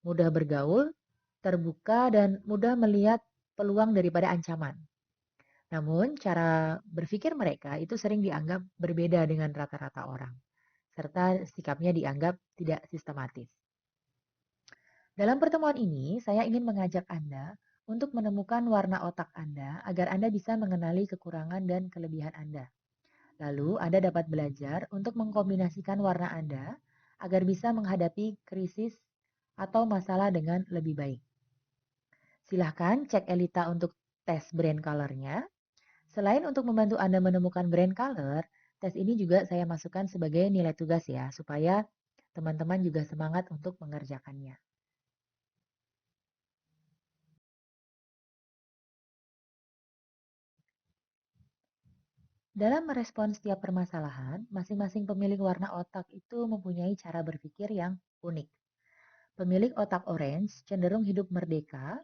mudah bergaul, terbuka dan mudah melihat peluang daripada ancaman. Namun cara berpikir mereka itu sering dianggap berbeda dengan rata-rata orang, serta sikapnya dianggap tidak sistematis. Dalam pertemuan ini, saya ingin mengajak Anda untuk menemukan warna otak Anda agar Anda bisa mengenali kekurangan dan kelebihan Anda. Lalu, Anda dapat belajar untuk mengkombinasikan warna Anda agar bisa menghadapi krisis atau masalah dengan lebih baik. Silahkan cek Elita untuk tes brain color-nya. Selain untuk membantu Anda menemukan brain color, tes ini juga saya masukkan sebagai nilai tugas ya, supaya teman-teman juga semangat untuk mengerjakannya. Dalam merespon setiap permasalahan, masing-masing pemilik warna otak itu mempunyai cara berpikir yang unik. Pemilik otak orange cenderung hidup merdeka,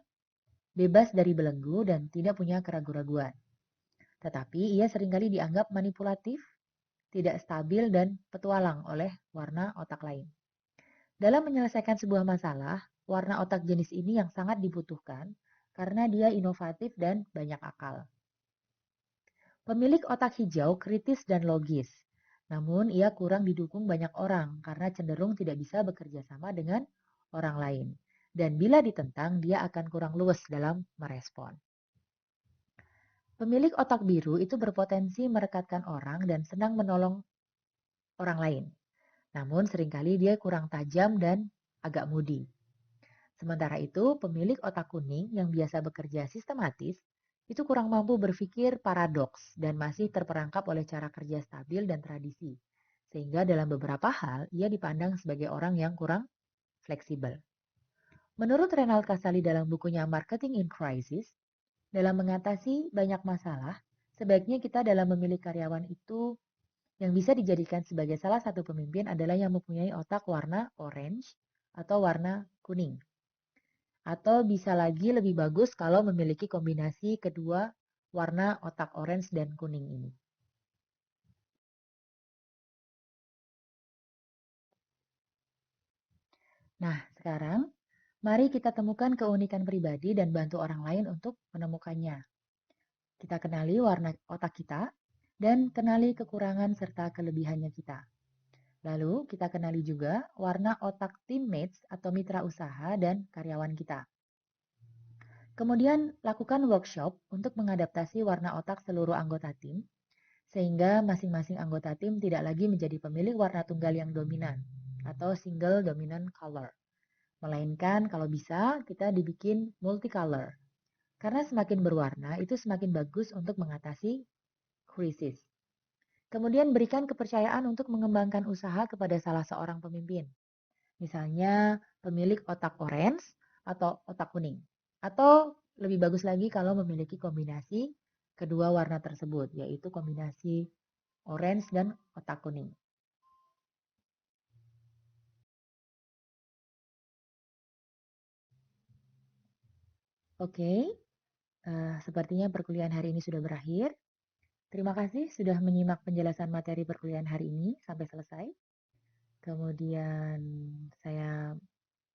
bebas dari belenggu, dan tidak punya keraguan-raguan. Tetapi ia seringkali dianggap manipulatif, tidak stabil, dan petualang oleh warna otak lain. Dalam menyelesaikan sebuah masalah, warna otak jenis ini yang sangat dibutuhkan karena dia inovatif dan banyak akal. Pemilik otak hijau kritis dan logis, namun ia kurang didukung banyak orang karena cenderung tidak bisa bekerja sama dengan orang lain. Dan bila ditentang, dia akan kurang luwes dalam merespon. Pemilik otak biru itu berpotensi merekatkan orang dan senang menolong orang lain. Namun seringkali dia kurang tajam dan agak moody. Sementara itu, pemilik otak kuning yang biasa bekerja sistematis itu kurang mampu berpikir paradoks dan masih terperangkap oleh cara kerja stabil dan tradisi. Sehingga dalam beberapa hal, ia dipandang sebagai orang yang kurang fleksibel. Menurut Renald Kasali dalam bukunya Marketing in Crisis, dalam mengatasi banyak masalah, sebaiknya kita dalam memilih karyawan itu yang bisa dijadikan sebagai salah satu pemimpin adalah yang mempunyai otak warna orange atau warna kuning. Atau bisa lagi lebih bagus kalau memiliki kombinasi kedua warna otak orange dan kuning ini. Nah, sekarang mari kita temukan keunikan pribadi dan bantu orang lain untuk menemukannya. Kita kenali warna otak kita dan kenali kekurangan serta kelebihannya kita. Lalu kita kenali juga warna otak teammates atau mitra usaha dan karyawan kita. Kemudian lakukan workshop untuk mengadaptasi warna otak seluruh anggota tim, sehingga masing-masing anggota tim tidak lagi menjadi pemilik warna tunggal yang dominan atau single dominant color. Melainkan kalau bisa kita dibikin multicolor. Karena semakin berwarna itu semakin bagus untuk mengatasi krisis. Kemudian berikan kepercayaan untuk mengembangkan usaha kepada salah seorang pemimpin. Misalnya pemilik otak orange atau otak kuning. Atau lebih bagus lagi kalau memiliki kombinasi kedua warna tersebut, yaitu kombinasi orange dan otak kuning. Oke, sepertinya perkuliahan hari ini sudah berakhir. Terima kasih sudah menyimak penjelasan materi perkuliahan hari ini sampai selesai. Kemudian saya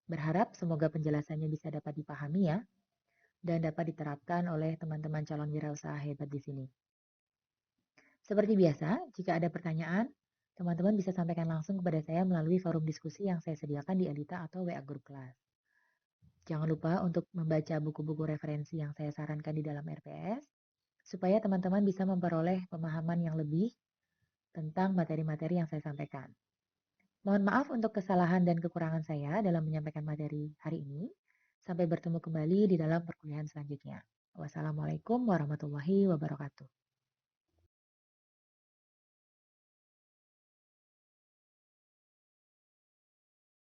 berharap semoga penjelasannya bisa dapat dipahami ya, dan dapat diterapkan oleh teman-teman calon wirausaha hebat di sini. Seperti biasa, jika ada pertanyaan, teman-teman bisa sampaikan langsung kepada saya melalui forum diskusi yang saya sediakan di Elita atau WA Grup Kelas. Jangan lupa untuk membaca buku-buku referensi yang saya sarankan di dalam RPS, supaya teman-teman bisa memperoleh pemahaman yang lebih tentang materi-materi yang saya sampaikan. Mohon maaf untuk kesalahan dan kekurangan saya dalam menyampaikan materi hari ini. Sampai bertemu kembali di dalam perkuliahan selanjutnya. Wassalamualaikum warahmatullahi wabarakatuh.